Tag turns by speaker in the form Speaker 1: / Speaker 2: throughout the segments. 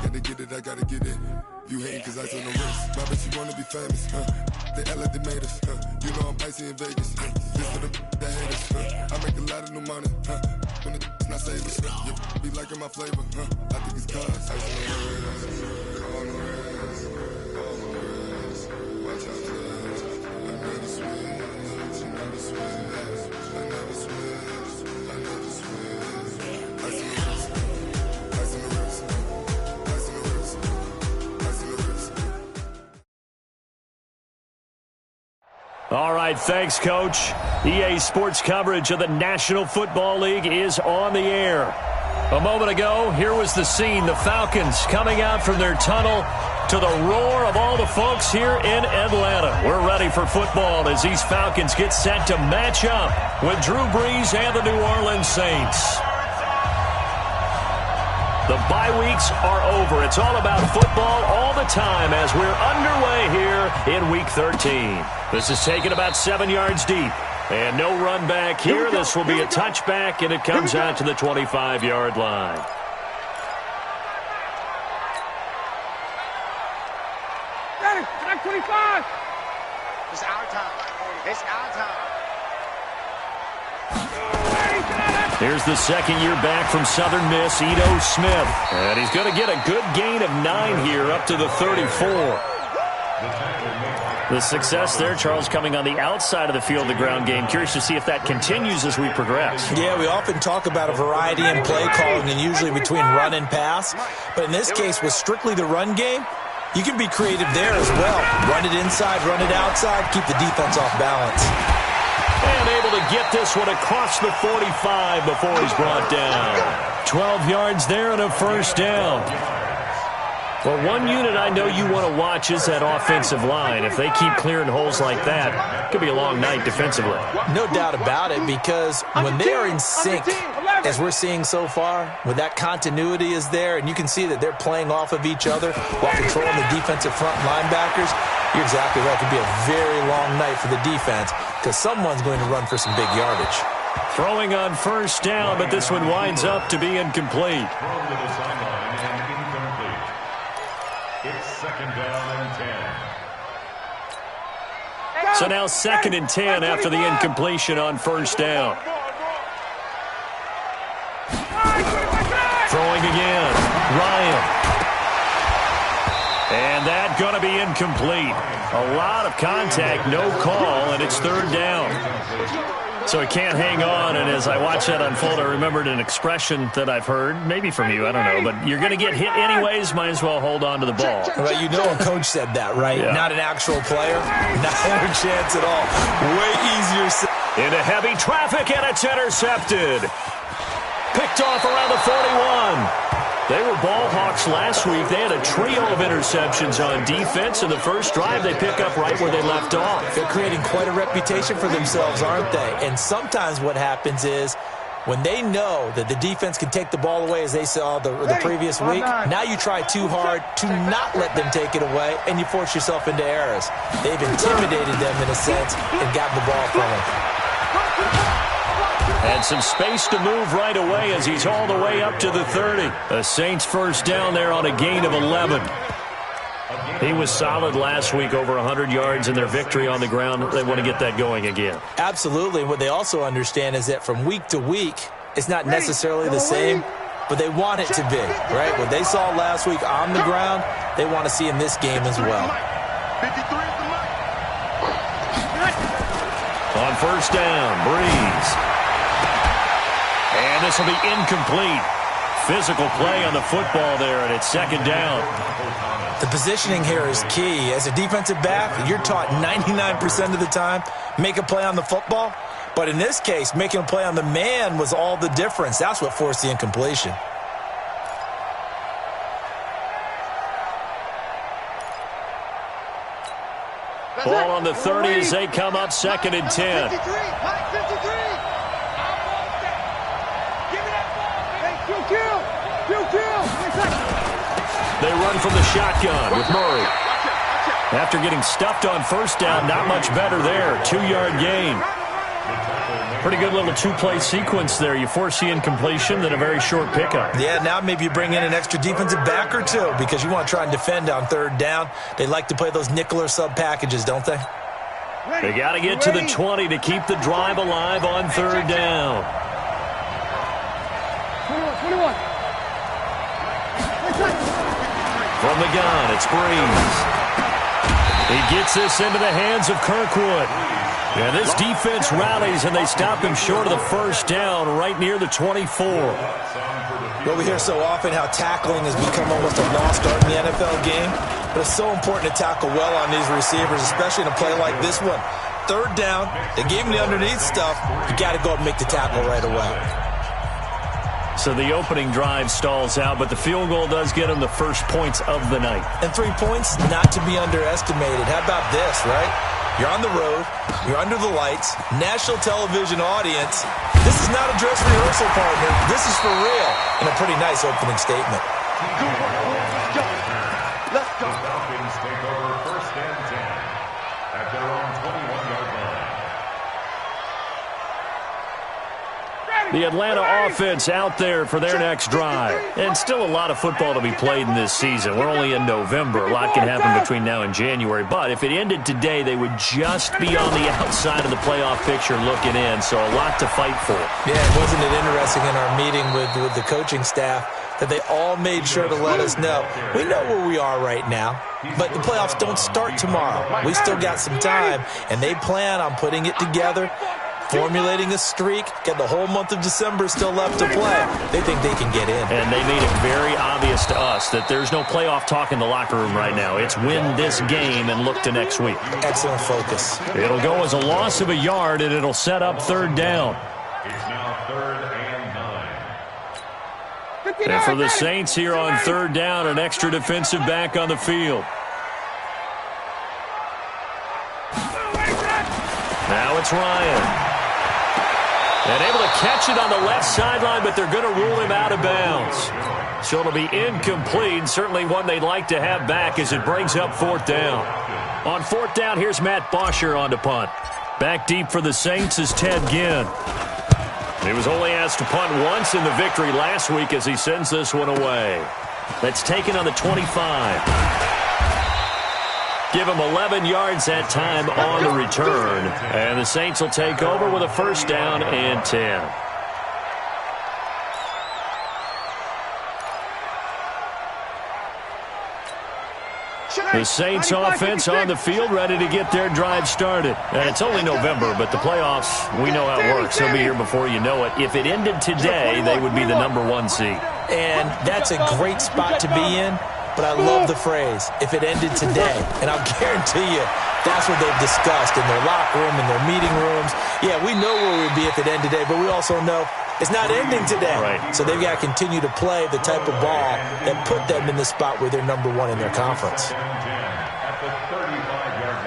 Speaker 1: Gotta get it, I gotta get it. You hate cause ice on the wrist. My bitch, you wanna be famous, They act like they made us, You know I'm icy in Vegas, This for the that haters, I make a lot of new money, When it's not savings, Be liking my flavor, I think it's cause ice on the wrist, on the wrist, on the wrist. Watch out, please. I never switch, I never switch, I never switch, I never switch. Ice on the wrist, ice on the wrist, ice on the wrist, ice on the wrist.
Speaker 2: All right, thanks, Coach. EA Sports coverage of the National Football League is on the air. A moment ago, here was the scene. The Falcons coming out from their tunnel to the roar of all the folks here in Atlanta. We're ready for football as these Falcons get set to match up with Drew Brees and the New Orleans Saints. The bye weeks are over. It's all about football all the time as we're underway here in Week 13. This is taken about 7 yards deep. And no run back here. This will be a touchback, and it comes out to the 25-yard line.
Speaker 3: Got 25.
Speaker 4: It's our time. It's our time.
Speaker 2: Here's the second year back from Southern Miss, Ito Smith. And he's going to get a good gain of 9 here up to the 34. The success there, Charles, coming on the outside of the field, the ground game. Curious to see if that continues as we progress.
Speaker 5: Yeah, we often talk about a variety in play calling and usually between run and pass. But in this case, with strictly the run game, you can be creative there as well. Run it inside, run it outside, keep the defense off balance.
Speaker 2: And able to get this one across the 45 before he's brought down. 12 yards there and a first down. Well, one unit I know you want to watch is that offensive line. If they keep clearing holes like that, it could be a long night defensively.
Speaker 5: No doubt about it, because when they are in sync, as we're seeing so far, when that continuity is there, and you can see that they're playing off of each other while controlling the defensive front linebackers, you're exactly right. It could be a very long night for the defense because someone's going to run for some big yardage.
Speaker 2: Throwing on first down, but this one winds up to be incomplete.
Speaker 6: It's second down and 10.
Speaker 2: So now second and 10 after the incompletion on first down. Throwing again. Ryan. And that going to be incomplete. A lot of contact, no call, and it's third down. So he can't hang on, and as I watch that unfold, I remembered an expression that I've heard, maybe from you, I don't know, but you're going to get hit anyways, might as well hold on to the ball.
Speaker 5: Well, you know a coach said that, right? Yeah. Not an actual player. Not a chance at all. Way easier.
Speaker 2: Into heavy traffic, and it's intercepted. Picked off around the 41. They were ball hawks last week. They had a trio of interceptions on defense. In the first drive, they pick up right where they left off.
Speaker 5: They're creating quite a reputation for themselves, aren't they? And sometimes what happens is when they know that the defense can take the ball away, as they saw the previous week, now you try too hard to not let them take it away, and you force yourself into errors. They've intimidated them in a sense and gotten the ball from them.
Speaker 2: And some space to move right away as he's all the way up to the 30. The Saints first down there on a gain of 11. He was solid last week, over 100 yards in their victory on the ground. They want to get that going again.
Speaker 5: Absolutely. And what they also understand is that from week to week, it's not necessarily the same, but they want it to be, right? What they saw last week on the ground, they want to see in this game as well.
Speaker 2: On first down, Brees. And this will be incomplete. Physical play on the football there, and it's second down.
Speaker 5: The positioning here is key. As a defensive back, you're taught 99% of the time, make a play on the football. But in this case, making a play on the man was all the difference. That's what forced the incompletion.
Speaker 2: Ball on the 30 as they come up second and 10. They run from the shotgun with Murray. After getting stuffed on first down, not much better there. 2-yard gain. Pretty good little two-play sequence there. You force the incompletion, then a very short pickup.
Speaker 5: Yeah, now maybe you bring in an extra defensive back or two because you want to try and defend on third down. They like to play those nickel or sub packages, don't they?
Speaker 2: They got to get to the 20 to keep the drive alive on third down.
Speaker 3: 21.
Speaker 2: From the gun, it's Breeze. He gets this into the hands of Kirkwood. And this defense rallies, and they stop him short of the first down right near the 24.
Speaker 5: Well, we hear so often how tackling has become almost a lost art in the NFL game. But it's so important to tackle well on these receivers, especially in a play like this one. Third down, they gave him the underneath stuff. You got to go up and make the tackle right away.
Speaker 2: So the opening drive stalls out, but the field goal does get him the first points of the night.
Speaker 5: And 3 points, not to be underestimated. How about this, right? You're on the road. You're under the lights. National television audience. This is not a dress rehearsal, partner. This is for real. And a pretty nice opening statement.
Speaker 4: Let's go.
Speaker 6: The Falcons take over first and 10 at their own 21-yard line.
Speaker 2: The Atlanta offense out there for their next drive. And still a lot of football to be played in this season. We're only in November. A lot can happen between now and January. But if it ended today, they would just be on the outside of the playoff picture looking in. So a lot to fight for.
Speaker 5: Yeah, wasn't it interesting in our meeting with the coaching staff that they all made sure to let us know. We know where we are right now, but the playoffs don't start tomorrow. We still got some time, and they plan on putting it together, formulating a streak, get the whole month of December still left to play. They think they can get in.
Speaker 2: And they made it very obvious to us that there's no playoff talk in the locker room right now. It's win this game and look to next week.
Speaker 5: Excellent focus.
Speaker 2: It'll go as a loss of a yard, and it'll set up third down.
Speaker 6: It's now 3rd and 9.
Speaker 2: And for the Saints here on third down, an extra defensive back on the field. Now it's Ryan. And able to catch it on the left sideline, but they're going to rule him out of bounds. So it'll be incomplete, certainly one they'd like to have back as it brings up fourth down. On fourth down, here's Matt Bosher on to punt. Back deep for the Saints is Ted Ginn. He was only asked to punt once in the victory last week as he sends this one away. That's taken on the 25. Give him 11 yards that time on the return. And the Saints will take over with a first down and 10. The Saints offense on the field ready to get their drive started. And it's only November, but the playoffs, we know how it works. They'll be here before you know it. If it ended today, they would be the #1 seed.
Speaker 5: And that's a great spot to be in. But I love the phrase, if it ended today. And I'll guarantee you, that's what they've discussed in their locker room, in their meeting rooms. Yeah, we know where we'd be if it ended today, but we also know it's not ending today.
Speaker 2: Right.
Speaker 5: So they've got to continue to play the type of ball that put them in the spot where they're #1 in their conference.
Speaker 6: At the 35-yard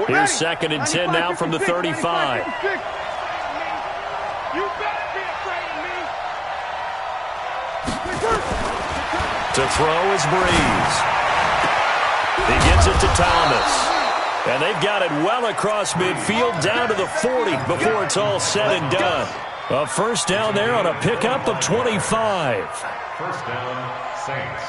Speaker 6: line.
Speaker 2: Here's 2nd and 10 now from the 35.
Speaker 3: You better be afraid of me.
Speaker 2: To throw is Breeze. He gets it to Thomas. And they've got it well across midfield down to the 40 before it's all said and done. A first down there on a pickup of 25.
Speaker 6: First down, Saints.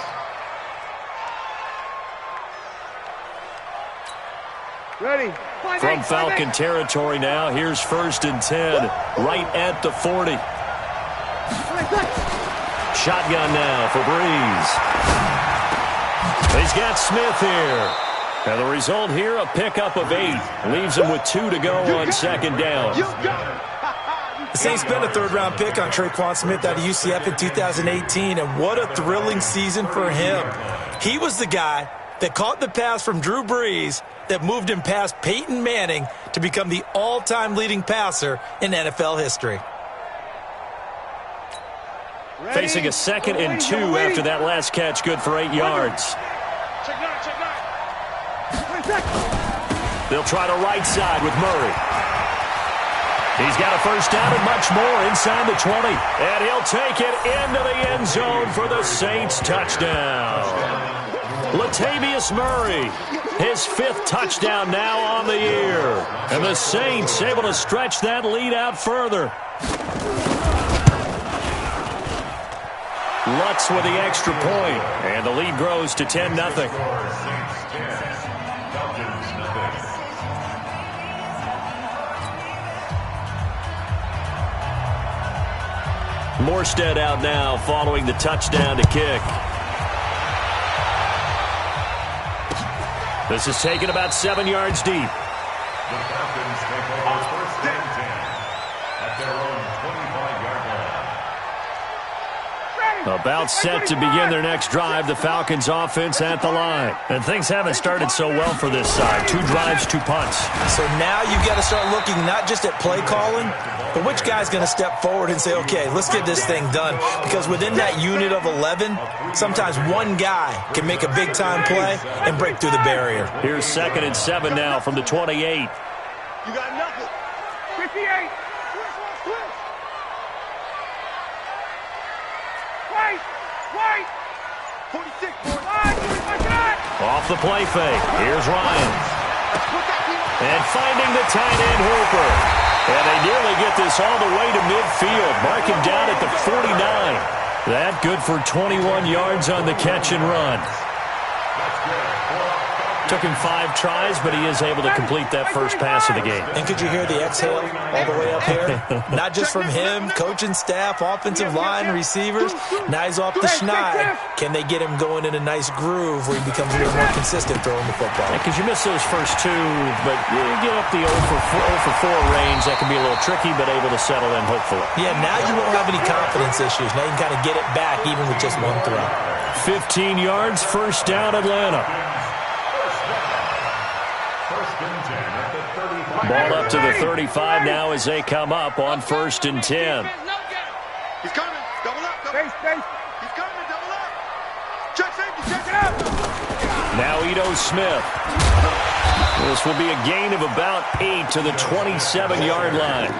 Speaker 3: Ready.
Speaker 2: From Falcon territory now, here's 1st and 10, right at the 40. Shotgun now for Breeze. He's got Smith here. And the result here, a pickup of 8. Leaves him with 2 to go on 2nd down.
Speaker 5: The Saints spent a 3rd-round pick on Traquan Smith out of UCF in 2018, and what a thrilling season for him. He was the guy that caught the pass from Drew Brees that moved him past Peyton Manning to become the all-time leading passer in NFL history.
Speaker 2: Facing a 2nd and 2 after that last catch, good for 8 yards. They'll try to right side with Murray. He's got a first down and much more inside the 20. And he'll take it into the end zone for the Saints touchdown. Latavius Murray, his 5th touchdown now on the year. And the Saints able to stretch that lead out further. Lutz with the extra point, and the lead grows to 10-0. Morstead out now following the touchdown to kick. This is taken about 7 yards deep.
Speaker 6: The Falcons take over first and 10 at their own 25-yard line.
Speaker 2: About set to begin their next drive, the Falcons offense at the line. And things haven't started so well for this side. 2 drives, 2 punts.
Speaker 5: So now you've got to start looking not just at play calling, but which guy's going to step forward and say, okay, let's get this thing done. Because within that unit of 11, sometimes one guy can make a big-time play and break through the barrier.
Speaker 2: Here's 2nd and 7 now from the 28.
Speaker 3: You got nothing. 58. Wait. 46.
Speaker 2: Off the play fake. Here's Ryan. And finding the tight end Hooper. And they nearly get this all the way to midfield. Mark him down at the 49. That good for 21 yards on the catch and run. Took him 5 tries, but he is able to complete that first pass of the game.
Speaker 5: And could you hear the exhale all the way up here? Not just from him, coaching staff, offensive line, receivers. Now he's off the schneid. Can they get him going in a nice groove where he becomes a little more consistent throwing the football?
Speaker 2: Because you miss those first 2, but you get up the 0 for 4 range. That can be a little tricky, but able to settle in, hopefully.
Speaker 5: Yeah, now you won't have any confidence issues. Now you can kind of get it back even with just 1 throw.
Speaker 2: 15 yards, first down, Atlanta. Ball up to the 35 now as they come up on 1st and 10.
Speaker 4: He's coming. Double up.
Speaker 3: Face.
Speaker 4: He's coming. Double up. Check safety. Check it out.
Speaker 2: Now Ito Smith. This will be a gain of about 8 to the 27-yard line.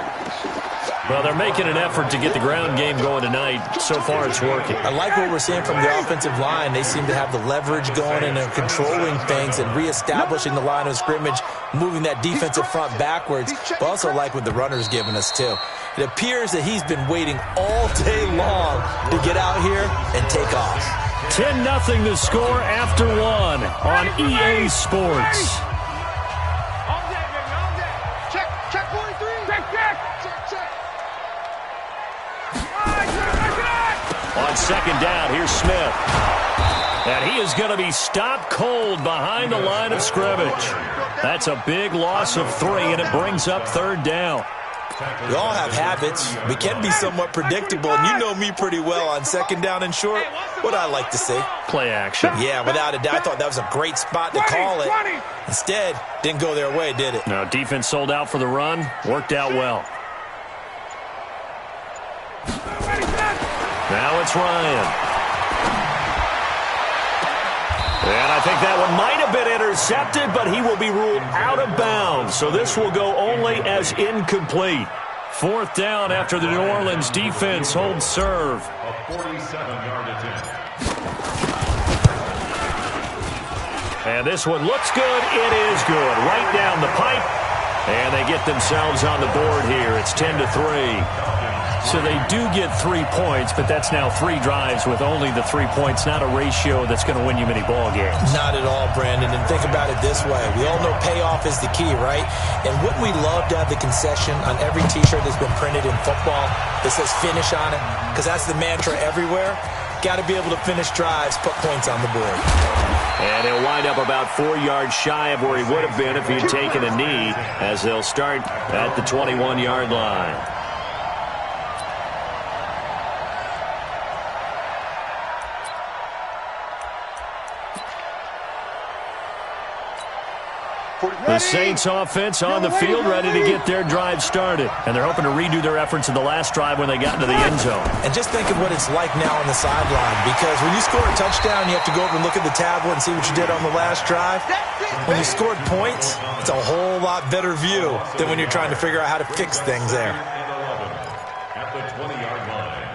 Speaker 2: Well, they're making an effort to get the ground game going tonight. So far, it's working.
Speaker 5: I like what we're seeing from the offensive line. They seem to have the leverage going, and they're controlling things and reestablishing the line of scrimmage, moving that defensive front backwards. But also like what the runner's giving us, too. It appears that he's been waiting all day long to get out here and take off.
Speaker 2: 10-0 the score after 1 on EA Sports.
Speaker 3: All day, baby, all day. Check 43. Check.
Speaker 2: On 2nd down, here's Smith. And he is going to be stopped cold behind the line of scrimmage. That's a big loss of 3, and it brings up 3rd down.
Speaker 5: We all have habits. We can be somewhat predictable, and you know me pretty well on 2nd down and short. What I like to see.
Speaker 2: Play action.
Speaker 5: Yeah, without a doubt. I thought that was a great spot to call it. Instead, didn't go their way, did it?
Speaker 2: No, defense sold out for the run. Worked out well. Now it's Ryan. And I think that one might have been intercepted, but he will be ruled out of bounds. So this will go only as incomplete. 4th down after the New Orleans defense holds serve.
Speaker 6: A 47-yard attempt.
Speaker 2: And this one looks good. It is good. Right down the pipe. And they get themselves on the board here. It's 10-3. So they do get 3 points, but that's now 3 drives with only the 3 points, not a ratio that's going to win you many ball games.
Speaker 5: Not at all, Brandon. And think about it this way. We all know payoff is the key, right? And wouldn't we love to have the concession on every T-shirt that's been printed in football that says finish on it? Because that's the mantra everywhere. Got to be able to finish drives, put points on the board.
Speaker 2: And he'll wind up about 4 yards shy of where he would have been if he'd taken a knee, as they'll start at the 21-yard line. The Saints offense on the field, ready to get their drive started. And they're hoping to redo their efforts in the last drive when they got into the end zone.
Speaker 5: And just think of what it's like now on the sideline, because when you score a touchdown, you have to go over and look at the tablet and see what you did on the last drive. When you scored points, it's a whole lot better view than when you're trying to figure out how to fix things there.
Speaker 6: At the 20-yard line.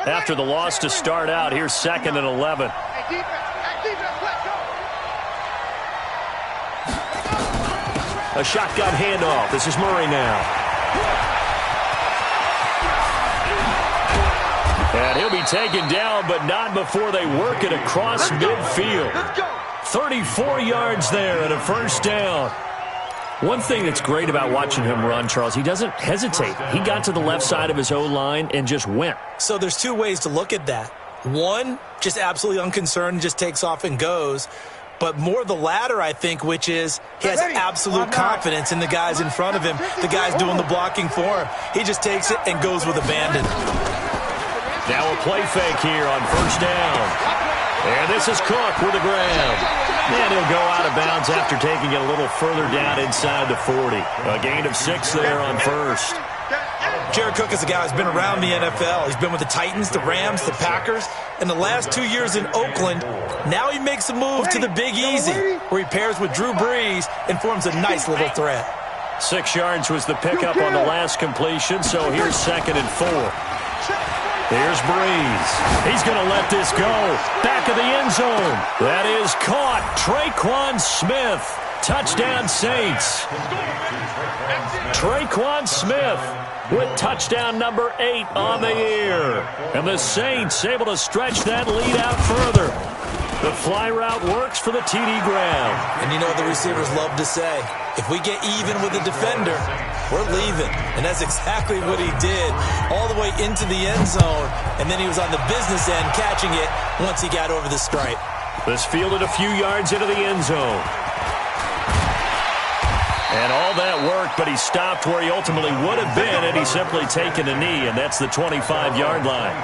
Speaker 2: After the loss to start out, here's 2nd and 11.
Speaker 3: Hey, defense, let's go.
Speaker 2: A shotgun handoff. This is Murray now. And he'll be taken down, but not before they work it across midfield. 34 yards there and a first down. One thing that's great about watching him run, Charles, he doesn't hesitate. He got to the left side of his O-line and just went.
Speaker 5: So there's two ways to look at that. One, just absolutely unconcerned, just takes off and goes. But more the latter, I think, which is he has absolute confidence in the guys in front of him, the guys doing the blocking for him. He just takes it and goes with abandon.
Speaker 2: Now a play fake here on first down. And this is Cook with the grab. And he'll go out of bounds after taking it a little further down inside the 40. A gain of 6 there on first.
Speaker 5: Jared Cook is a guy who's been around the NFL. He's been with the Titans, the Rams, the Packers. In the last 2 years in Oakland, now he makes a move to the Big Easy, where he pairs with Drew Brees and forms a nice little threat.
Speaker 2: 6 yards was the pickup on the last completion, so here's 2nd and 4. Here's Brees. He's going to let this go. Back of the end zone. That is caught. Traquan Smith. Touchdown, Saints. Traquan Smith with touchdown number 8 on the year. And the Saints able to stretch that lead out further. The fly route works for the TD grab.
Speaker 5: And you know what the receivers love to say? If we get even with the defender, we're leaving. And that's exactly what he did, all the way into the end zone. And then he was on the business end catching it once he got over the stripe.
Speaker 2: This fielded a few yards into the end zone. And all that worked, but he stopped where he ultimately would have been had he simply taken a knee, and that's the 25-yard line.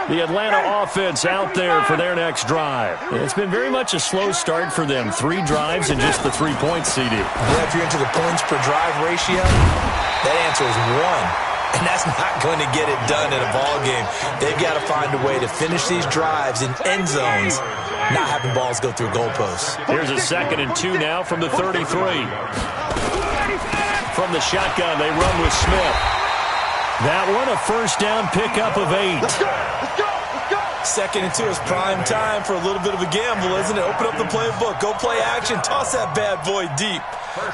Speaker 2: The Atlanta offense out there for their next drive. It's been very much a slow start for them. 3 drives and just the 3 points, CD.
Speaker 5: Yeah, if you're into the points per drive ratio, that answer is 1. And that's not going to get it done in a ball game. They've got to find a way to finish these drives in end zones, not having balls go through goalposts.
Speaker 2: Here's a 2nd and 2 now from the 33. From the shotgun, they run with Smith. That one, a first down pickup of 8.
Speaker 3: Let's go.
Speaker 5: 2nd and 2 is prime time for a little bit of a gamble, isn't it? Open up the playbook, go play action, toss that bad boy deep.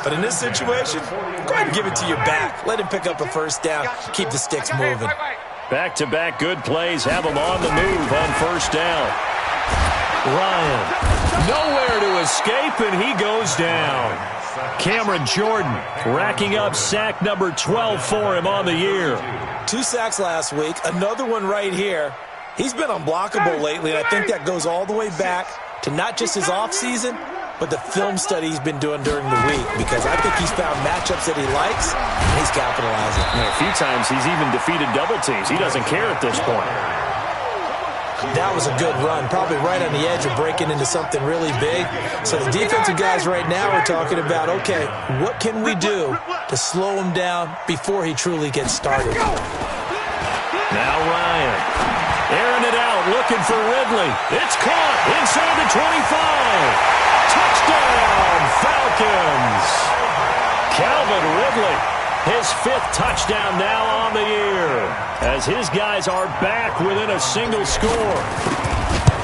Speaker 5: But in this situation, go ahead and give it to your back. Let him pick up a first down, keep the sticks moving.
Speaker 2: Back-to-back good plays have him on the move on first down. Ryan, nowhere to escape, and he goes down. Cameron Jordan racking up sack number 12 for him on the year.
Speaker 5: 2 sacks last week, another one right here. He's been unblockable lately, and I think that goes all the way back to not just his offseason, but the film study he's been doing during the week, because I think he's found matchups that he likes, and he's capitalizing.
Speaker 2: A few times he's even defeated double teams. He doesn't care at this point.
Speaker 5: That was a good run, probably right on the edge of breaking into something really big. So the defensive guys right now are talking about, okay, what can we do to slow him down before he truly gets started?
Speaker 2: Now Ryan, airing it out, looking for Ridley. It's caught inside the 25. Touchdown, Falcons. Calvin Ridley, his 5th touchdown now on the year, as his guys are back within a single score.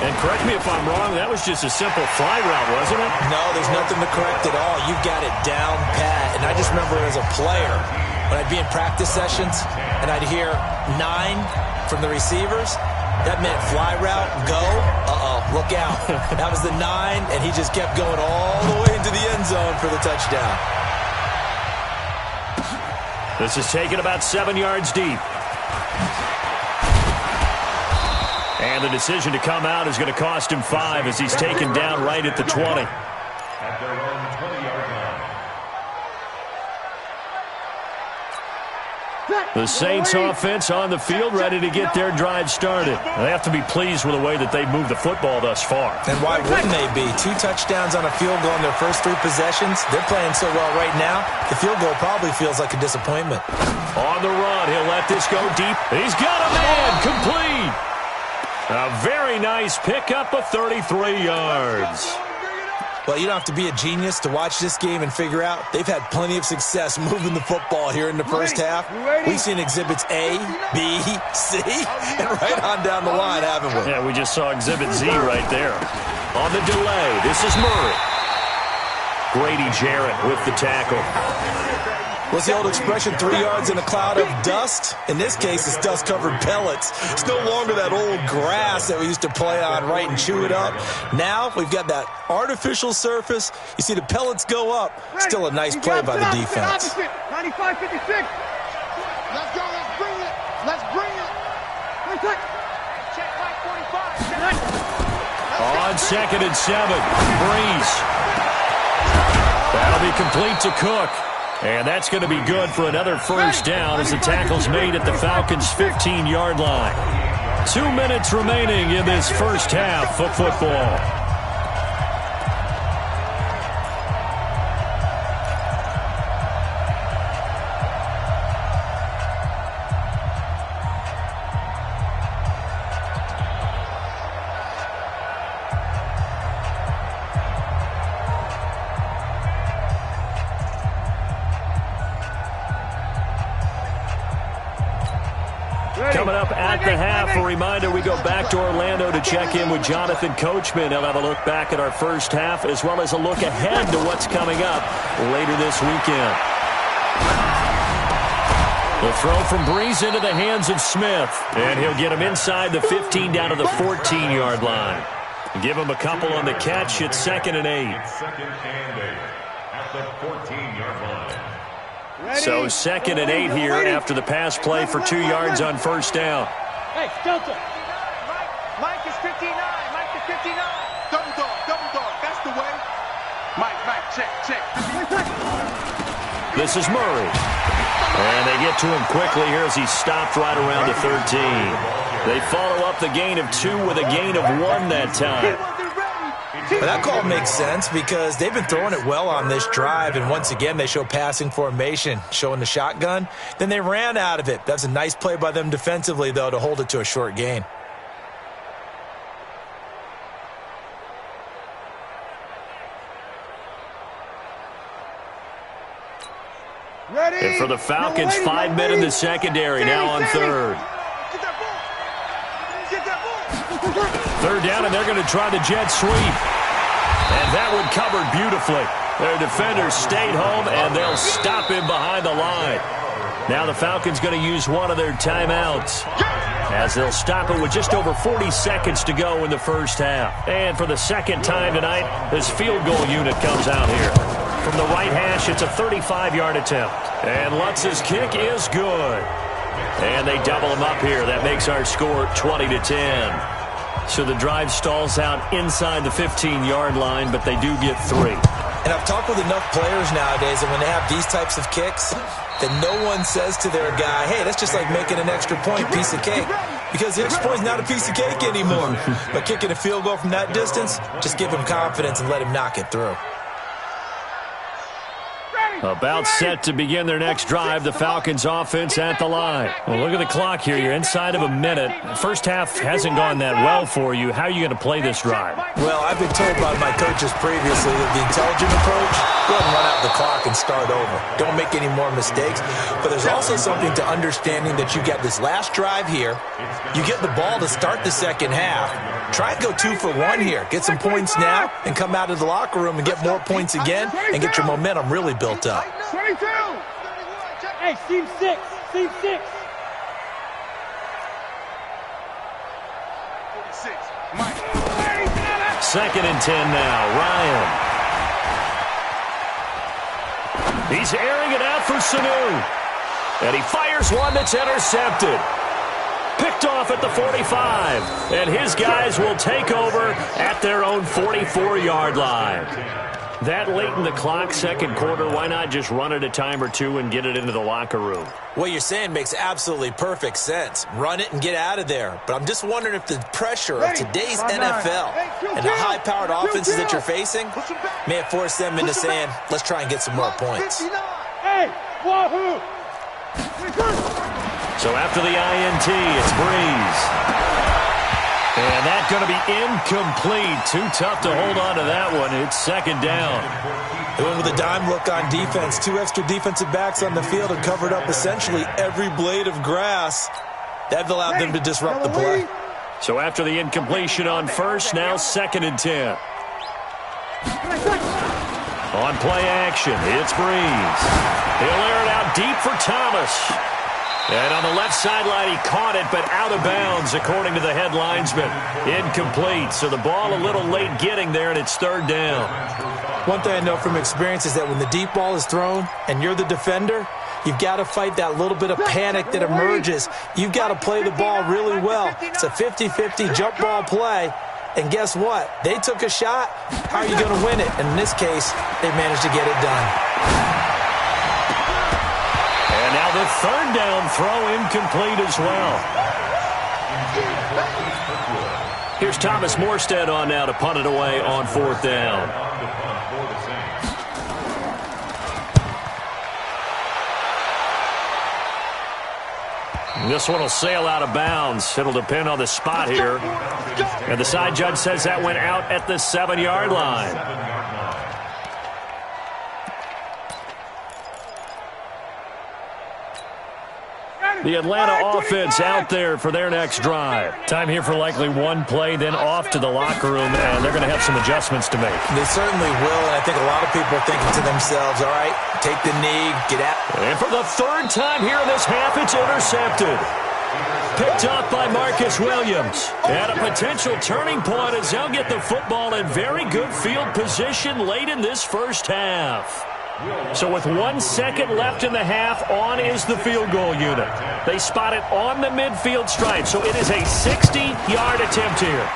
Speaker 2: And correct me if I'm wrong, that was just a simple fly route, wasn't it?
Speaker 5: No, there's nothing to correct at all. You've got it down pat. And I just remember as a player, when I'd be in practice sessions and I'd hear 9 from the receivers, that meant fly route, go, look out. That was the 9, and he just kept going all the way into the end zone for the touchdown.
Speaker 2: This is taken about 7 yards deep. And the decision to come out is going to cost him 5 as he's taken down right at the 20.
Speaker 6: At their own 20-yard line.
Speaker 2: The Saints offense on the field, ready to get their drive started. They have to be pleased with the way that they've moved the football thus far.
Speaker 5: And why wouldn't they be? 2 touchdowns on a field goal in their first 3 possessions. They're playing so well right now, the field goal probably feels like a disappointment.
Speaker 2: On the run, he'll let this go deep. He's got a man, complete. A very nice pickup of 33 yards.
Speaker 5: Well, you don't have to be a genius to watch this game and figure out they've had plenty of success moving the football here in the first half. We've seen exhibits A, B, C, and right on down the line, haven't we?
Speaker 2: Yeah, we just saw exhibit Z right there. On the delay, this is Murray. Grady Jarrett with the tackle.
Speaker 5: What's the old expression, 3 yards in a cloud of dust? In this case, it's dust-covered pellets. It's no longer that old grass that we used to play on, right, and chew it up. Now we've got that artificial surface. You see the pellets go up. Still a nice play by the defense.
Speaker 3: 95-56. Let's go. Let's bring it. Let's bring it. Check back 45.
Speaker 2: On 2nd and 7, Breeze. That'll be complete to Cook. And that's going to be good for another first down as the tackle's made at the Falcons' 15-yard line. 2 minutes remaining in this first half of football. Coming up at the half, a reminder, we go back to Orlando to check in with Jonathan Coachman. He'll have a look back at our first half as well as a look ahead to what's coming up later this weekend. The throw from Breeze into the hands of Smith, and he'll get him inside the 15 down to the 14-yard line. Give him a couple on the catch. It's 2nd and 8.
Speaker 6: 2nd and 8 at the 14-yard line.
Speaker 2: So 2nd and 8 here after the pass play for 2 yards on first down.
Speaker 3: Hey, Delta. Mike is 59. Mike is 59. Double dog. That's the way. Mike, check.
Speaker 2: This is Murray. And they get to him quickly here as he stopped right around the 13. They follow up the gain of 2 with a gain of 1 that time.
Speaker 5: But that call makes sense because they've been throwing it well on this drive, and once again they show passing formation, showing the shotgun. Then they ran out of it. That's a nice play by them defensively, though, to hold it to a short gain.
Speaker 2: And for the Falcons, 5 men in the secondary, now on 3rd. Third down, and they're going to try the jet sweep. And that one covered beautifully. Their defenders stayed home, and they'll stop him behind the line. Now the Falcons going to use one of their timeouts, as they'll stop it with just over 40 seconds to go in the first half. And for the second time tonight, this field goal unit comes out here. From the right hash, it's a 35-yard attempt. And Lutz's kick is good. And they double him up here. That makes our score 20-10. So the drive stalls out inside the 15-yard line, but they do get 3.
Speaker 5: And I've talked with enough players nowadays that when they have these types of kicks, that no one says to their guy, hey, that's just like making an extra point, piece of cake. Because the extra point's not a piece of cake anymore. But kicking a field goal from that distance, just give him confidence and let him knock it through.
Speaker 2: About set to begin their next drive, the Falcons offense at the line. Well, look at the clock here. You're inside of a minute. First half hasn't gone that well for you. How are you going to play this drive?
Speaker 5: Well, I've been told by my coaches previously that the intelligent approach, go ahead and run out the clock and start over. Don't make any more mistakes. But there's also something to understanding that you get this last drive here. You get the ball to start the second half. Try and go 2 for 1 here. Get some points now and come out of the locker room and get more points again and get your momentum really built up.
Speaker 3: 22. Hey, team 6. Team 6. 46. Mike.
Speaker 2: 2nd and 10 now. Ryan. He's airing it out for Sanu. And he fires one that's intercepted. Picked off at the 45. And his guys will take over at their own 44-yard line. That late in the clock, second quarter, why not just run it a time or two and get it into the locker room?
Speaker 5: What you're saying makes absolutely perfect sense. Run it and get out of there. But I'm just wondering if the pressure of today's NFL and the high-powered offenses that you're facing may have forced them into saying, let's try and get some more points.
Speaker 3: Hey, wahoo!
Speaker 2: So after the INT, it's Breeze. And that's going to be incomplete. Too tough to hold on to that one. It's second down.
Speaker 5: They went with a dime look on defense. 2 extra defensive backs on the field and covered up essentially every blade of grass. That allowed them to disrupt the play.
Speaker 2: So after the incompletion on first, now 2nd and 10. On play action, it's Breeze. He'll air it out deep for Thomas. And on the left sideline, he caught it, but out of bounds, according to the head linesman. Incomplete, so the ball a little late getting there, and it's 3rd down.
Speaker 5: One thing I know from experience is that when the deep ball is thrown and you're the defender, you've got to fight that little bit of panic that emerges. You've got to play the ball really well. It's a 50-50 jump ball play. And guess what? They took a shot. How are you going to win it? And in this case, they managed to get it done.
Speaker 2: And now the 3rd down throw incomplete as well. Here's Thomas Morstead on now to punt it away on 4th down. This one will sail out of bounds. It'll depend on the spot here. And the side judge says that went out at the 7-yard line. The Atlanta offense out there for their next drive. Time here for likely one play, then off to the locker room, and they're going to have some adjustments to make.
Speaker 5: They certainly will, and I think a lot of people are thinking to themselves, all right, take the knee, get out.
Speaker 2: And for the 3rd time here in this half, it's intercepted. Picked up by Marcus Williams. At a potential turning point as they'll get the football in very good field position late in this first half. So with 1 second left in the half, on is the field goal unit. They spot it on the midfield stripe, so it is a 60-yard attempt here.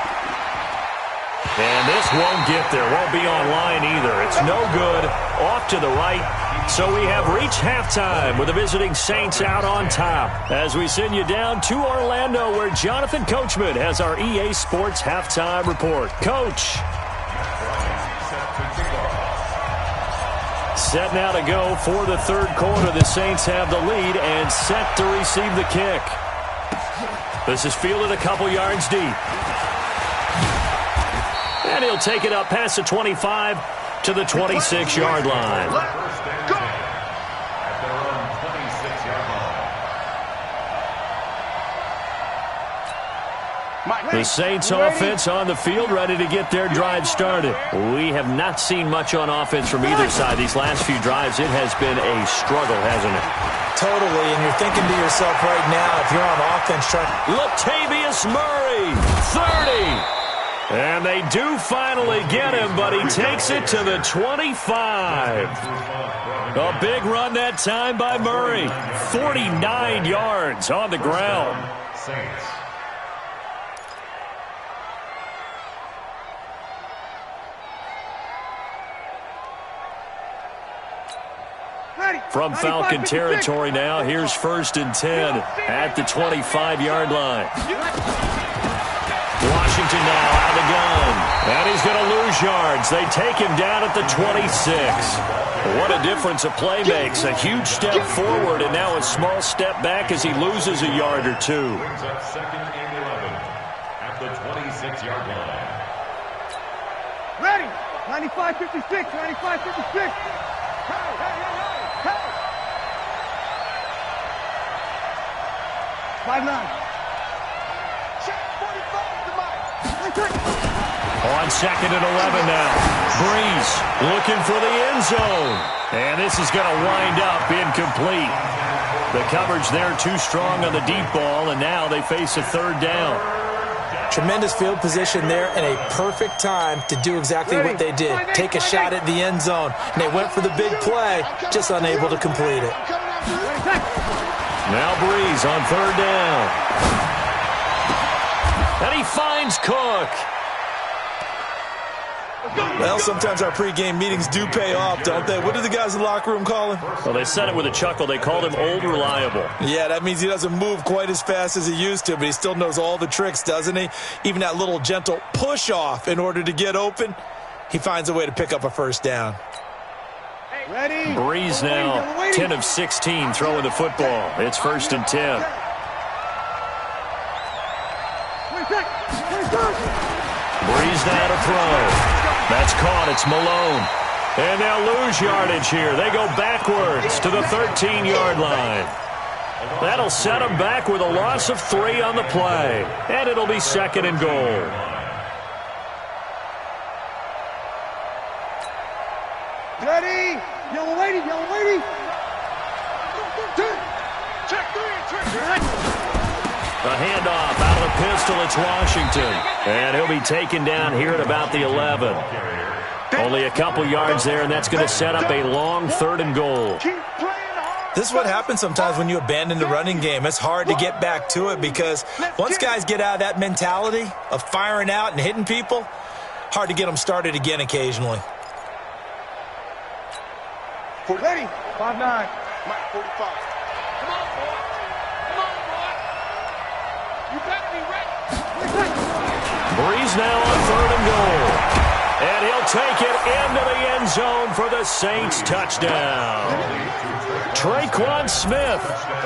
Speaker 2: And this won't get there, won't be online either. It's no good, off to the right. So we have reached halftime with the visiting Saints out on top. As we send you down to Orlando, where Jonathan Coachman has our EA Sports halftime report. Coach. Set now to go for the 3rd quarter. The Saints have the lead and set to receive the kick. This is fielded a couple yards deep. And he'll take it up past the 25 to the 26-yard line. The Saints offense on the field, ready to get their drive started. We have not seen much on offense from either side. These last few drives, it has been a struggle, hasn't it?
Speaker 5: Totally, and you're thinking to yourself right now, if you're on offense trying...
Speaker 2: Latavius Murray, 30. And they do finally get him, but he takes it to the 25. A big run that time by Murray. 49 yards on the ground.
Speaker 6: Saints.
Speaker 2: From Falcon territory now, here's 1st and 10 at the 25-yard line. Washington now out of the gun. And he's going to lose yards. They take him down at the 26. What a difference a play makes. A huge step forward and now a small step back as he loses a yard or two.
Speaker 6: Brings up 2nd and 11 at the 26-yard line.
Speaker 4: Ready. 95-56. 95-56. Hey. 5-9. Check 45 to Mike.
Speaker 2: On 2nd and 11 now. Breeze looking for the end zone. And this is going to wind up incomplete. The coverage there too strong on the deep ball, and now they face a 3rd down.
Speaker 5: Tremendous field position there and a perfect time to do exactly what they did. Take a shot at the end zone. And they went for the big play, just unable to complete it.
Speaker 2: Now Breeze on 3rd down. And he finds Cook.
Speaker 5: Well, sometimes our pregame meetings do pay off, don't they? What do the guys in the locker room call him?
Speaker 2: Well, they said it with a chuckle. They called him Old Reliable.
Speaker 5: Yeah, that means he doesn't move quite as fast as he used to, but he still knows all the tricks, doesn't he? Even that little gentle push-off in order to get open, he finds a way to pick up a 1st down.
Speaker 4: Ready.
Speaker 2: Breeze now 10 of 16 throwing the football. It's 1st and 10. now to throw. That's caught. It's Malone. And they'll lose yardage here. They go backwards to the 13-yard line. That'll set them back with a loss of 3 on the play. And it'll be 2nd and goal.
Speaker 4: Ready? Yellow lady, yellow lady. Check 3, check 3.
Speaker 2: A handoff out of the pistol. It's Washington. And he'll be taken down here at about the 11. Only a couple yards there, and that's going to set up a long 3rd and goal.
Speaker 5: This is what happens sometimes when you abandon the running game. It's hard to get back to it because once guys get out of that mentality of firing out and hitting people, hard to get them started again occasionally.
Speaker 4: Ready? 5-9. Mike, 45. Come on, boy. Come on, boy. You better be ready.
Speaker 2: Breeze now on 3rd and goal. And he'll take it into the end zone for the Saints touchdown. Traquan Smith,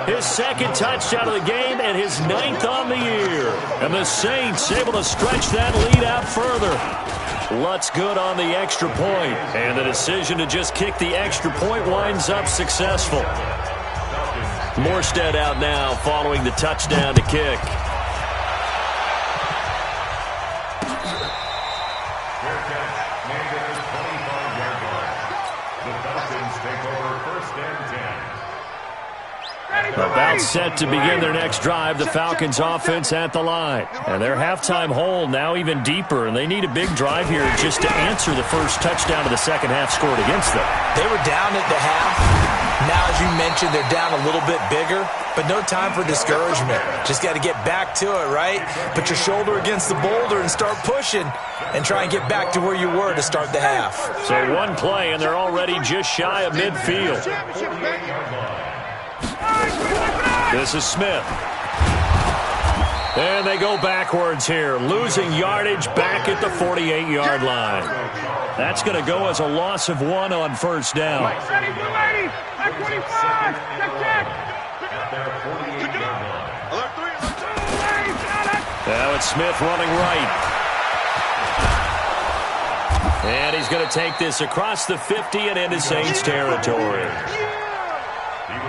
Speaker 2: his 2nd touchdown of the game and his 9th on the year. And the Saints able to stretch that lead out further. Lutz good on the extra point, and the decision to just kick the extra point winds up successful. Morstead out now following the touchdown to kick. About set to begin their next drive, the Falcons offense at the line. And their halftime hole now even deeper, and they need a big drive here just to answer the first touchdown of the second half scored against them.
Speaker 5: They were down at the half. Now, as you mentioned, they're down a little bit bigger, but no time for discouragement. Just got to get back to it, right? Put your shoulder against the boulder and start pushing and try and get back to where you were to start the half.
Speaker 2: So one play, and they're already just shy of midfield. This is Smith. And they go backwards here, losing yardage back at the 48-yard line. That's going to go as a loss of 1 on first down. Now it's Smith running right. And he's going to take this across the 50 and into Saints territory.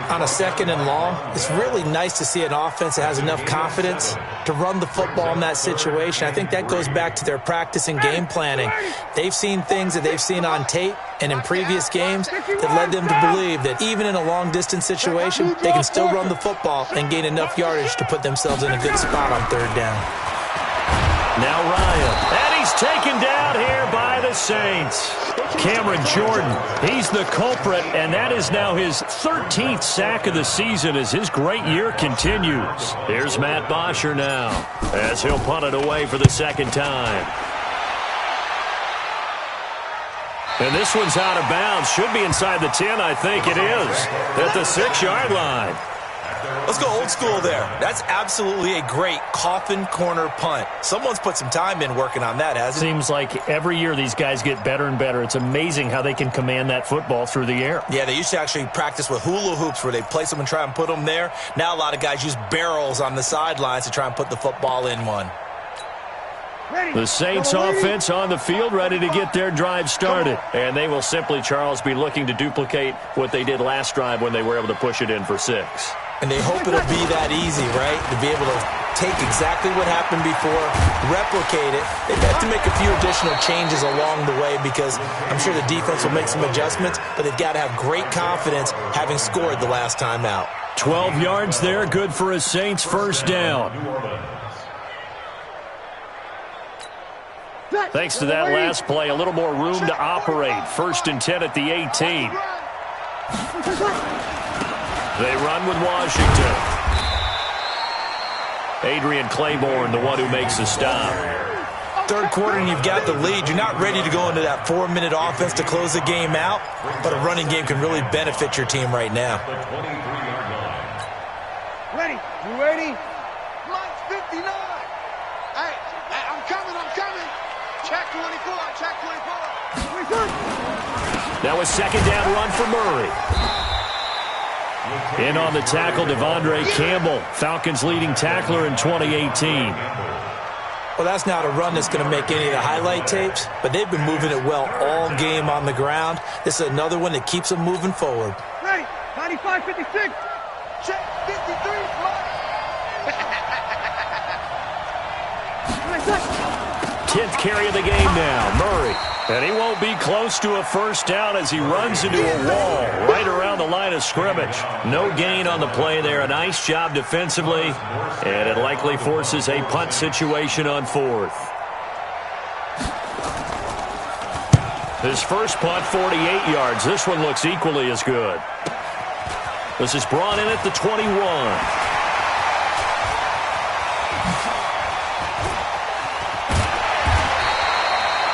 Speaker 5: On a 2nd and long, it's really nice to see an offense that has enough confidence to run the football in that situation. I think that goes back to their practice and game planning. They've seen things that they've seen on tape and in previous games that led them to believe that even in a long-distance situation, they can still run the football and gain enough yardage to put themselves in a good spot on 3rd down.
Speaker 2: Now Ryan, and he's taken down here by the Saints. Cameron Jordan, he's the culprit, and that is now his 13th sack of the season as his great year continues. Here's Matt Bosher now as he'll punt it away for the 2nd time. And this one's out of bounds. Should be inside the 10, I think it is, at the 6-yard line.
Speaker 5: Let's go old school there. That's absolutely a great coffin corner punt. Someone's put some time in working on that, hasn't it?
Speaker 2: Seems like every year these guys get better and better. It's amazing how they can command that football through the air.
Speaker 5: Yeah, they used to actually practice with hula hoops where they place them and try and put them there. Now a lot of guys use barrels on the sidelines to try and put the football in one.
Speaker 2: The Saints offense on the field ready to get their drive started. And they will simply, Charles, be looking to duplicate what they did last drive when they were able to push it in for 6.
Speaker 5: And they hope it'll be that easy, right? To be able to take exactly what happened before, replicate it. They've got to make a few additional changes along the way because I'm sure the defense will make some adjustments, but they've got to have great confidence having scored the last time out.
Speaker 2: 12 yards there, good for a Saints first down. Thanks to that last play, a little more room to operate. 1st and 10 at the 18. They run with Washington. Adrian Claiborne, the one who makes the stop.
Speaker 5: 3rd quarter and you've got the lead. You're not ready to go into that 4-minute offense to close the game out, but a running game can really benefit your team right now.
Speaker 4: Ready? You ready? Mike's 59. Hey, I'm coming. Check 24, check 24.
Speaker 2: Now a 2nd down run for Murray. In on the tackle, Devondre Campbell, Falcons leading tackler in 2018.
Speaker 5: Well, that's not a run that's going to make any of the highlight tapes, but they've been moving it well all game on the ground. This is another one that keeps them moving forward.
Speaker 4: Ready, 95, 56. Check, 53,
Speaker 2: 10th carry of the game now, Murray. And he won't be close to a first down as he runs into a wall right around the line of scrimmage. No gain on the play there. A nice job defensively, and it likely forces a punt situation on 4th. His first punt, 48 yards. This one looks equally as good. This is brought in at the 21.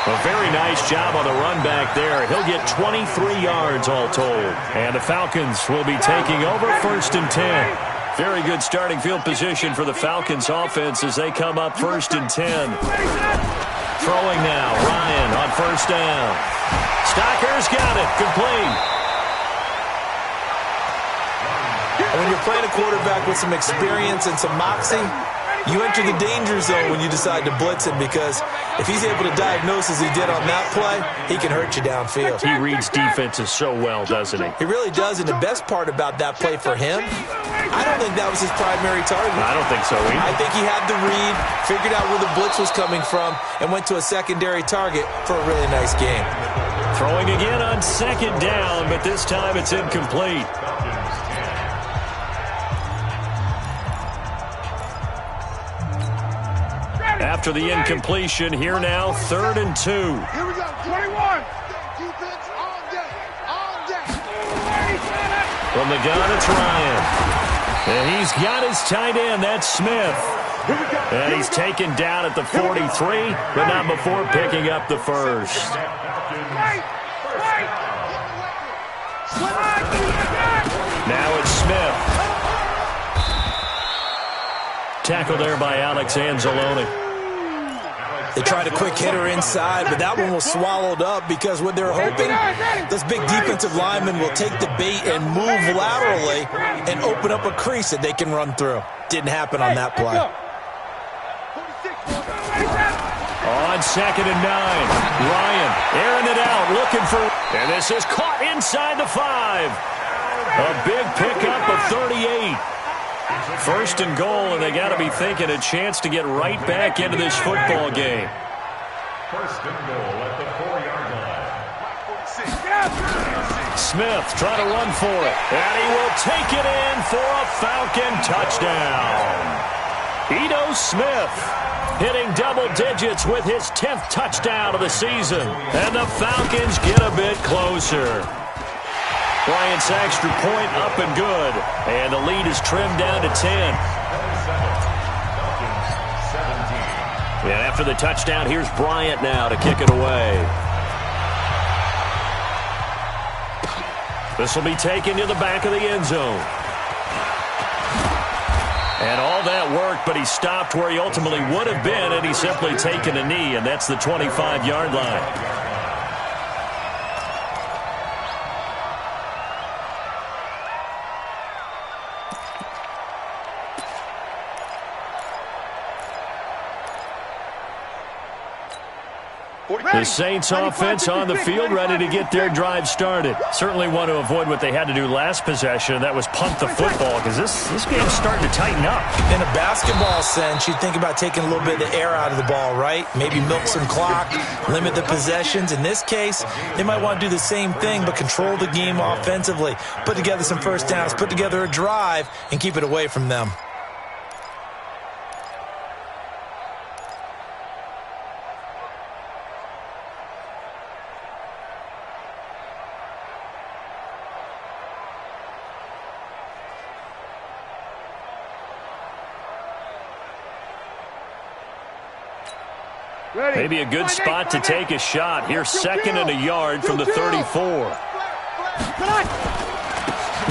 Speaker 2: A very nice job on the run back there. He'll get 23 yards all told. And the Falcons will be taking over 1st and 10. Very good starting field position for the Falcons offense as they come up 1st and 10. Throwing now, Ryan on 1st down. Stocker's got it, complete.
Speaker 5: When you're playing a quarterback with some experience and some moxie, you enter the danger zone when you decide to blitz him, because if he's able to diagnose as he did on that play, he can hurt you downfield.
Speaker 2: He reads defenses so well, doesn't he?
Speaker 5: He really does, and the best part about that play for him, I don't think that was his primary target.
Speaker 2: I don't think so either.
Speaker 5: I think he had the read, figured out where the blitz was coming from, and went to a secondary target for a really nice game.
Speaker 2: Throwing again on 2nd down, but this time it's incomplete. After the incompletion, here now, 3rd and 2.
Speaker 4: Here we go, 21. Defense all day, all day.
Speaker 2: From the gun, it's Ryan. And he's got his tight end, that's Smith. And he's taken down at the 43, but not before picking up the first. Now it's Smith. Tackle there by Alex Anzalone.
Speaker 5: They tried a quick hitter inside, but that one was swallowed up because what they're hoping, this big defensive lineman will take the bait and move laterally and open up a crease that they can run through. Didn't happen on that play.
Speaker 2: On 2nd and 9, Ryan airing it out, looking for, and this is caught inside the 5. A big pickup of 38. 1st and goal, and they got to be thinking a chance to get right back into this football game.
Speaker 6: 1st and goal at the 4-yard line.
Speaker 2: Smith trying to run for it, and he will take it in for a Falcon touchdown. Ito Smith hitting double digits with his 10th touchdown of the season, and the Falcons get a bit closer. Bryant's extra point up and good, and the lead is trimmed down to 10. And after the touchdown, here's Bryant now to kick it away. This will be taken to the back of the end zone. And all that worked, but he stopped where he ultimately would have been, and he's simply taken a knee, and that's the 25-yard line. The Saints offense on the field, ready to get their drive started. Certainly want to avoid what they had to do last possession. That was punt the football, because this game's starting to tighten up.
Speaker 5: In a basketball sense, you think about taking a little bit of the air out of the ball, right? Maybe milk some clock, limit the possessions. In this case, they might want to do the same thing, but control the game offensively. Put together some first downs, put together a drive, and keep it away from them.
Speaker 2: Maybe a good spot to take a shot. Here's 2nd and a yard from the 34.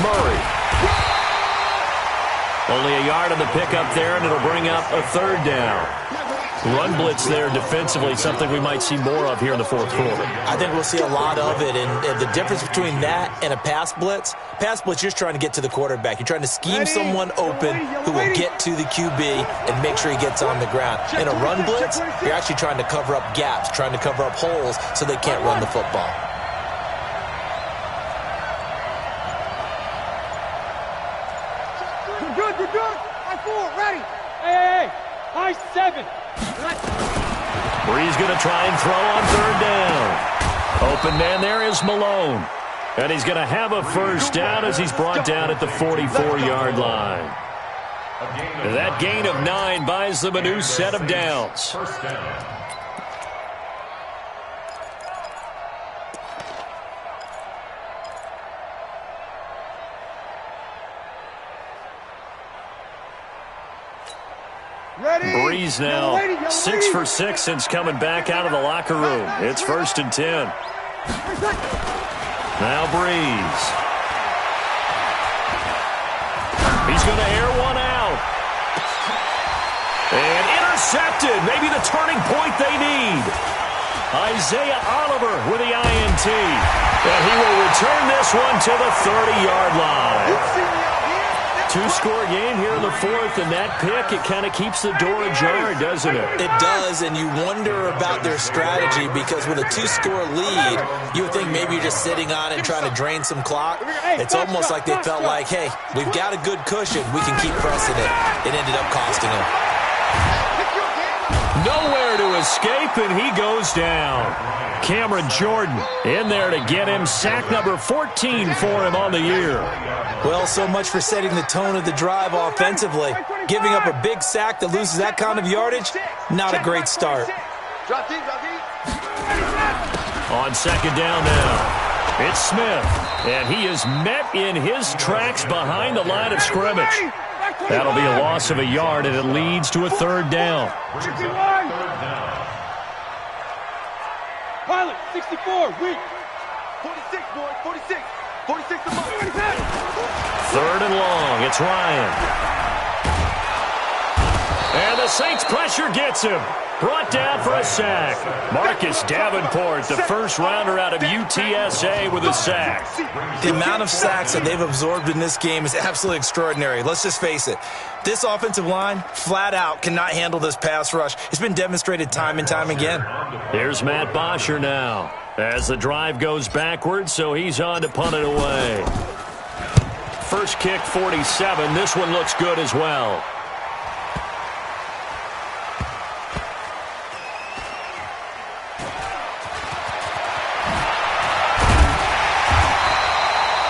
Speaker 2: Murray. Only a yard on the pickup there, and it'll bring up a 3rd down. run blitz there defensively, something we might see more of here in the fourth quarter.
Speaker 5: I think we'll see a lot of it, and the difference between that and a pass blitz, you're just trying to get to the quarterback. You're trying to scheme someone open who will get to the QB and make sure he gets on the ground. In a run blitz, you're actually trying to cover up gaps, trying to cover up holes so they can't run the football.
Speaker 4: You're good. I4, ready. Hey. I7.
Speaker 2: Bree's going to try and throw on third down. Open man there is Malone. And he's going to have a first down as he's brought down at the 44-yard line. That gain of 9 buys them a new set of downs.
Speaker 6: First down.
Speaker 2: Breeze now 6 for 6 since coming back out of the locker room. It's 1st and 10. Now Breeze. He's going to air one out. And intercepted. Maybe the turning point they need. Isaiah Oliver with the INT. And he will return this one to the 30-yard line. Two-score game here in the fourth, and that pick, it kind of keeps the door ajar, doesn't it?
Speaker 5: It does, and you wonder about their strategy because with a two-score lead, you would think maybe you're just sitting on it and trying to drain some clock. It's almost like they felt like, hey, we've got a good cushion. We can keep pressing it. It ended up costing them.
Speaker 2: Nowhere to escape, and he goes down. Cameron Jordan in there to get him. Sack number 14 for him on the year.
Speaker 5: Well, so much for setting the tone of the drive offensively. Giving up a big sack that loses that kind of yardage, not a great start.
Speaker 2: On second down now, it's Smith, and he is met in his tracks behind the line of scrimmage. That'll be a loss of a yard, and it leads to a third down.
Speaker 4: Pilot, 64, weak. 46, boy, 46. 46 to mark.
Speaker 2: Third and long, it's Ryan. And the Saints pressure gets him. Brought down for a sack. Marcus Davenport, the first rounder out of UTSA with a sack.
Speaker 5: The amount of sacks that they've absorbed in this game is absolutely extraordinary. Let's just face it. This offensive line, flat out, cannot handle this pass rush. It's been demonstrated time and time again.
Speaker 2: Here's Matt Bosher now as the drive goes backwards, so he's on to punt it away. First kick, 47. This one looks good as well.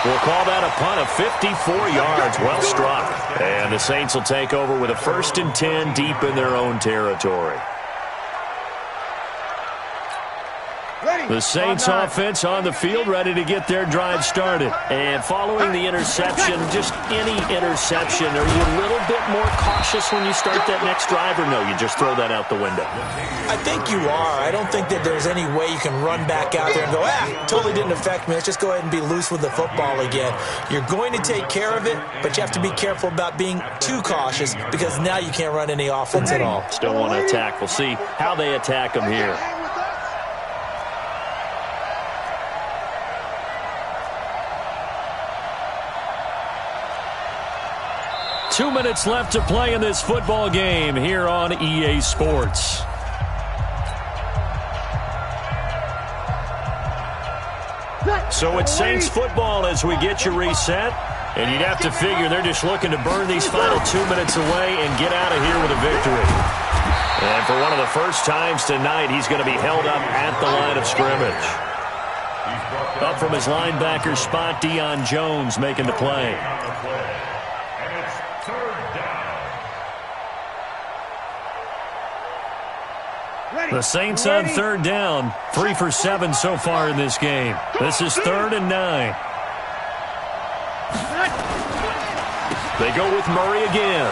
Speaker 2: We'll call that a punt of 54 yards. Well struck. And the Saints will take over with a 1st and 10 deep in their own territory. The Saints offense on the field, ready to get their drive started. And following the interception, just any interception, are you a little bit more cautious when you start that next drive, or no, you just throw that out the window?
Speaker 5: I think you are. I don't think that there's any way you can run back out there and go, totally didn't affect me. Let's just go ahead and be loose with the football again. You're going to take care of it, but you have to be careful about being too cautious because now you can't run any offense at all.
Speaker 2: Still want to attack. We'll see how they attack them here. Two minutes left to play in this football game here on EA Sports. So it's Saints football as we get you reset. And you'd have to figure they're just looking to burn these final 2 minutes away and get out of here with a victory. And for one of the first times tonight, he's going to be held up at the line of scrimmage. Up from his linebacker spot, Deion Jones making the play. The Saints on third down, 3 for 7 so far in this game. This is 3rd and 9. They go with Murray again.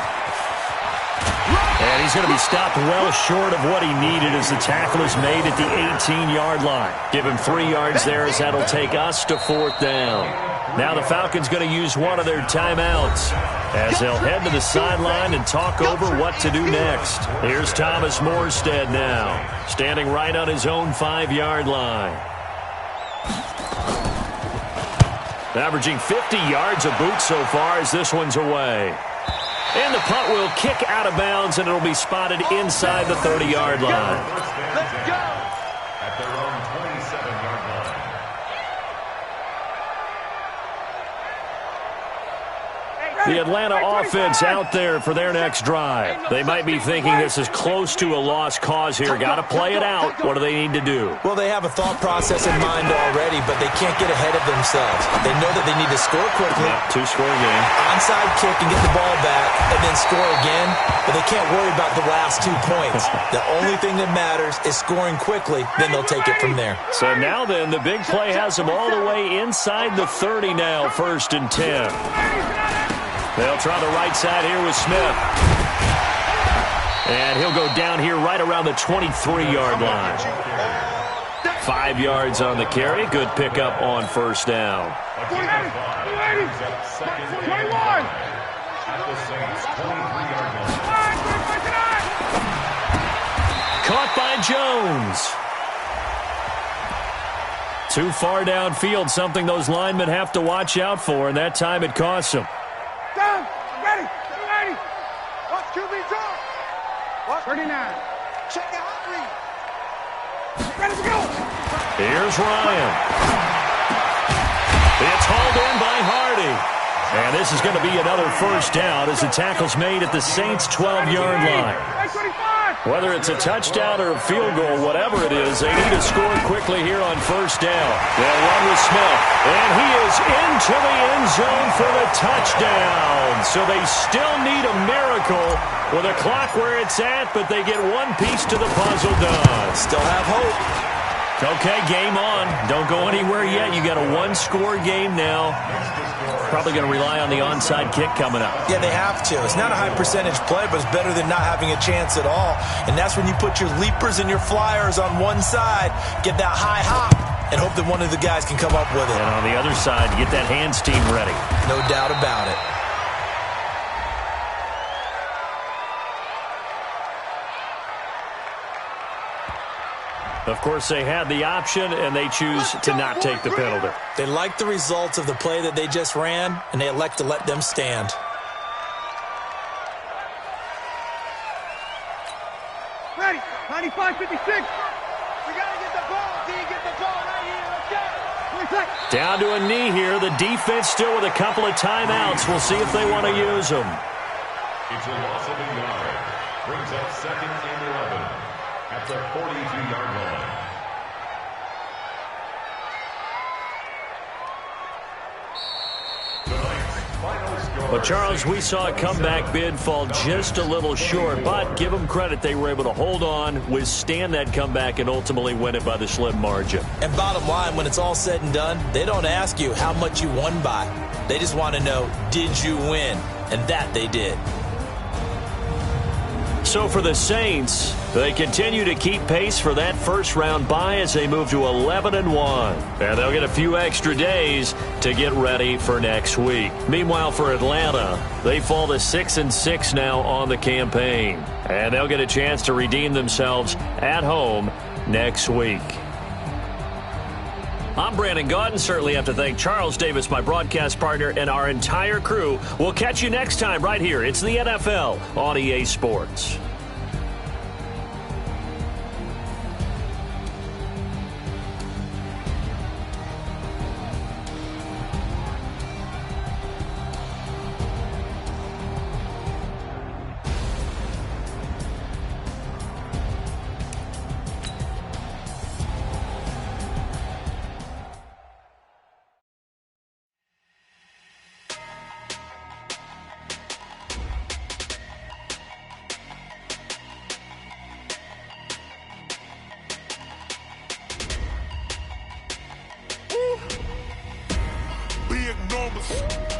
Speaker 2: And he's going to be stopped well short of what he needed as the tackle is made at the 18-yard line. Give him 3 yards there as that'll take us to 4th down. Now the Falcons going to use one of their timeouts as they'll head to the sideline and talk over what to do next. Here's Thomas Morstead now, standing right on his own 5-yard line. Averaging 50 yards a boot so far as this one's away. And the punt will kick out of bounds, and it'll be spotted inside the 30-yard line.
Speaker 3: Let's go.
Speaker 6: At their own 27-yard line.
Speaker 2: The Atlanta offense out there for their next drive. They might be thinking this is close to a lost cause here. Got to play it out. What do they need to do?
Speaker 5: Well, they have a thought process in mind already, but they can't get ahead of themselves. They know that they need to score quickly.
Speaker 2: Yep, two-score game.
Speaker 5: Onside kick and get the ball back, and then score again. But they can't worry about the last 2 points. The only thing that matters is scoring quickly. Then they'll take it from there.
Speaker 2: So now then, the big play has them all the way inside the 30 now, 1st and 10. They'll try the right side here with Smith. And he'll go down here right around the 23-yard line. 5 yards on the carry. Good pickup on 1st down.
Speaker 4: 21.
Speaker 2: Caught by Jones. Too far downfield, something those linemen have to watch out for, and that time it costs them.
Speaker 4: Down. Ready. Watch QB drop. Watch 39. Check the hot read. Ready to go.
Speaker 2: Here's Ryan. It's hauled in by Hardy. And this is going to be another 1st down as the tackle's made at the Saints' 12-yard line. Whether it's a touchdown or a field goal, whatever it is, they need to score quickly here on 1st down. They'll run with Smith. And he is into the end zone for the touchdown. So they still need a miracle with a clock where it's at, but they get one piece to the puzzle done.
Speaker 5: Still have hope.
Speaker 2: Okay, game on. Don't go anywhere yet. You got a one-score game now. Probably going to rely on the onside kick coming up.
Speaker 5: Yeah, they have to. It's not a high-percentage play, but it's better than not having a chance at all. And that's when you put your leapers and your flyers on one side, get that high hop, and hope that one of the guys can come up with it.
Speaker 2: And on the other side, get that hands team ready.
Speaker 5: No doubt about it.
Speaker 2: Of course, they had the option, and they choose to not take the penalty.
Speaker 5: They like the results of the play that they just ran, and they elect to let them stand.
Speaker 4: Ready. 95-56. We got to get the ball. D, get the ball right here. Let's go.
Speaker 2: Down to a knee here. The defense still with a couple of timeouts. We'll see if they want to use them.
Speaker 6: It's a loss of a yard. Brings up 2nd and 11 at the 42-yard line.
Speaker 2: But, Charles, we saw a comeback bid fall just a little short, but give them credit. They were able to hold on, withstand that comeback, and ultimately win it by the slim margin.
Speaker 5: And bottom line, when it's all said and done, they don't ask you how much you won by. They just want to know, did you win? And that they did.
Speaker 2: So for the Saints, they continue to keep pace for that first-round bye as they move to 11-1. And they'll get a few extra days to get ready for next week. Meanwhile, for Atlanta, they fall to 6-6 now on the campaign. And they'll get a chance to redeem themselves at home next week. I'm Brandon Gaudin. Certainly have to thank Charles Davis, my broadcast partner, and our entire crew. We'll catch you next time right here. It's the NFL on EA Sports.
Speaker 1: Big numbers.